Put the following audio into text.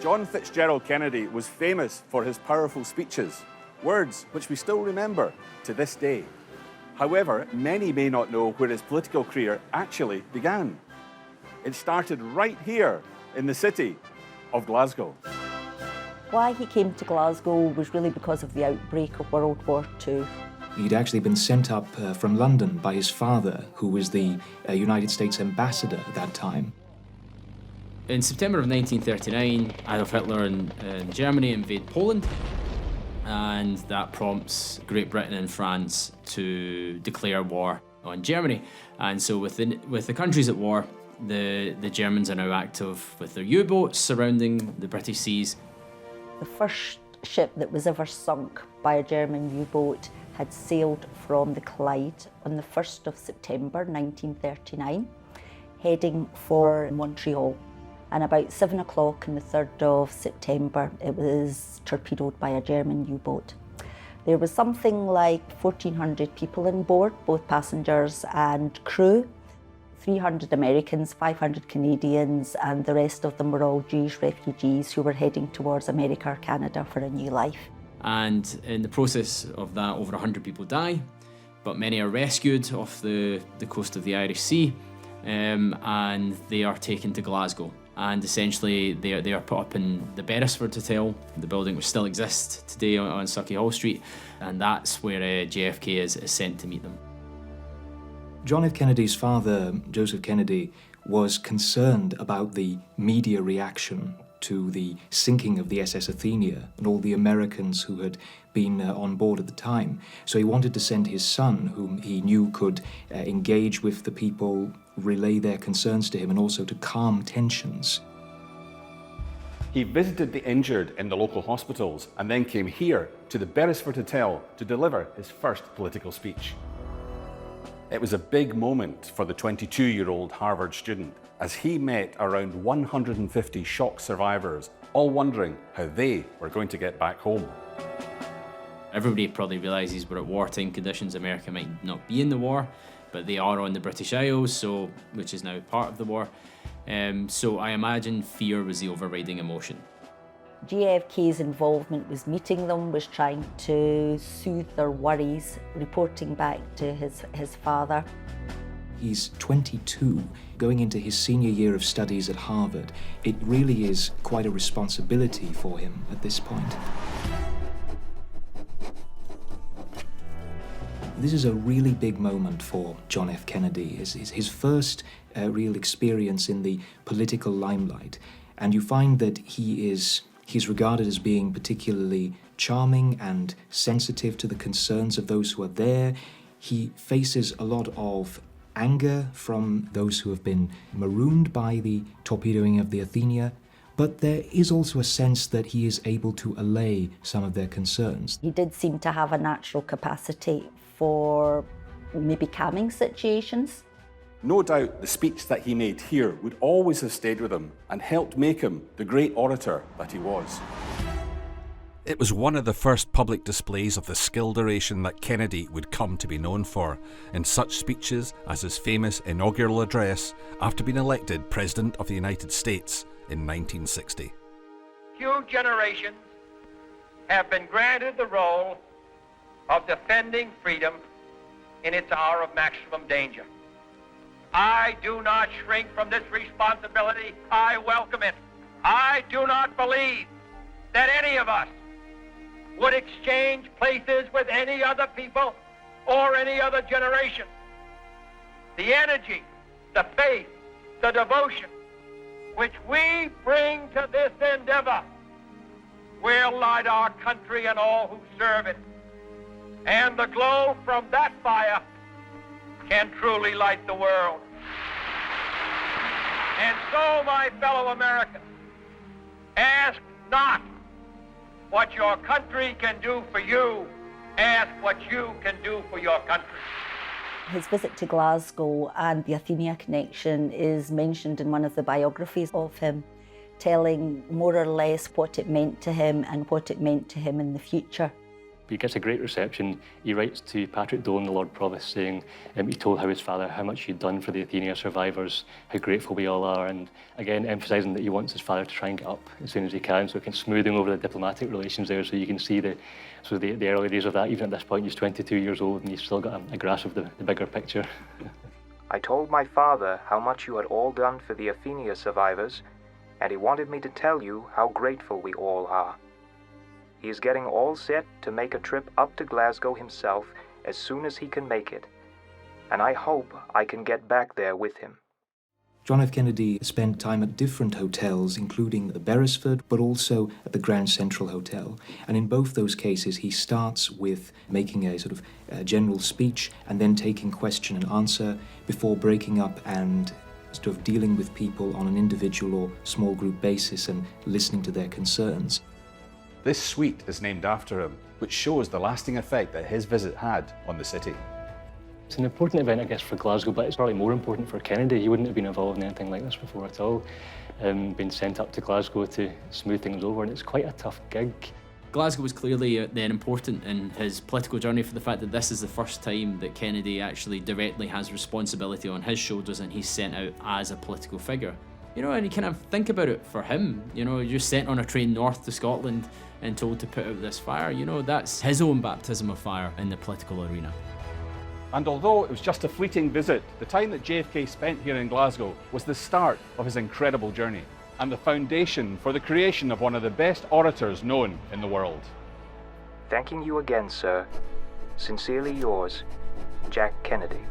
John Fitzgerald Kennedy was famous for his powerful speeches, words which we still remember to this day. However, many may not know where his political career actually began. It started right here in the city of Glasgow. Why he came to Glasgow was really because of the outbreak of World War II. He'd actually been sent up from London by his father, who was the United States ambassador at that time. In September of 1939, Adolf Hitler and Germany invade Poland, and that prompts Great Britain and France to declare war on Germany. And so with the countries at war, the Germans are now active with their U-boats surrounding the British seas. The first ship that was ever sunk by a German U-boat had sailed from the Clyde on the 1st of September 1939, heading for Montreal. And about 7 o'clock on the 3rd of September, it was torpedoed by a German U-boat. There was something like 1,400 people on board, both passengers and crew. 300 Americans, 500 Canadians, and the rest of them were all Jewish refugees who were heading towards America or Canada for a new life. And in the process of that, over 100 people die, but many are rescued off the coast of the Irish Sea, and they are taken to Glasgow. And essentially, they are put up in the Beresford Hotel, the building which still exists today on Sauchiehall Street, and that's where JFK is sent to meet them. John F. Kennedy's father, Joseph Kennedy, was concerned about the media reaction to the sinking of the SS Athenia and all the Americans who had been on board at the time. So he wanted to send his son, whom he knew could engage with the people, relay their concerns to him, and also to calm tensions. He visited the injured in the local hospitals and then came here to the Beresford Hotel to deliver his first political speech. It was a big moment for the 22-year-old Harvard student as he met around 150 shock survivors, all wondering how they were going to get back home. Everybody probably realises we're at wartime conditions. America might not be in the war, but they are on the British Isles, which is now part of the war. So I imagine fear was the overriding emotion. JFK's involvement was meeting them, was trying to soothe their worries, reporting back to his father. He's 22, going into his senior year of studies at Harvard. It really is quite a responsibility for him at this point. This is a really big moment for John F. Kennedy. His first real experience in the political limelight. And you find that he's regarded as being particularly charming and sensitive to the concerns of those who are there. He faces a lot of anger from those who have been marooned by the torpedoing of the Athenia, but there is also a sense that he is able to allay some of their concerns. He did seem to have a natural capacity for maybe calming situations. No doubt the speech that he made here would always have stayed with him and helped make him the great orator that he was. It was one of the first public displays of the skilled oration that Kennedy would come to be known for, in such speeches as his famous inaugural address after being elected President of the United States in 1960. Few generations have been granted the role of defending freedom in its hour of maximum danger. I do not shrink from this responsibility. I welcome it. I do not believe that any of us would exchange places with any other people or any other generation. The energy, the faith, the devotion which we bring to this endeavor will light our country and all who serve it. And the glow from that fire can truly light the world. And so, my fellow Americans, ask not what your country can do for you, ask what you can do for your country. His visit to Glasgow and the Athenea connection is mentioned in one of the biographies of him, telling more or less what it meant to him and what it meant to him in the future. He gets a great reception. He writes to Patrick Dolan, the Lord Provost, saying he told his father how much he'd done for the Athenia survivors, how grateful we all are, and again emphasising that he wants his father to try and get up as soon as he can, so kind of smoothing over the diplomatic relations there, so you can see the early days of that. Even at this point, he's 22 years old and he's still got a grasp of the bigger picture. I told my father how much you had all done for the Athenia survivors, and he wanted me to tell you how grateful we all are. He is getting all set to make a trip up to Glasgow himself as soon as he can make it, and I hope I can get back there with him. John F. Kennedy spent time at different hotels, including the Beresford, but also at the Grand Central Hotel. And in both those cases, he starts with making a sort of general speech and then taking question and answer before breaking up and sort of dealing with people on an individual or small group basis and listening to their concerns. This suite is named after him, which shows the lasting effect that his visit had on the city. It's an important event, I guess, for Glasgow, but it's probably more important for Kennedy. He wouldn't have been involved in anything like this before at all. Been sent up to Glasgow to smooth things over, and it's quite a tough gig. Glasgow was clearly then important in his political journey for the fact that this is the first time that Kennedy actually directly has responsibility on his shoulders and he's sent out as a political figure. You know, and you kind of think about it for him, you know, you're sent on a train north to Scotland and told to put out this fire, you know, that's his own baptism of fire in the political arena. And although it was just a fleeting visit, the time that JFK spent here in Glasgow was the start of his incredible journey and the foundation for the creation of one of the best orators known in the world. Thanking you again, sir. Sincerely yours, Jack Kennedy.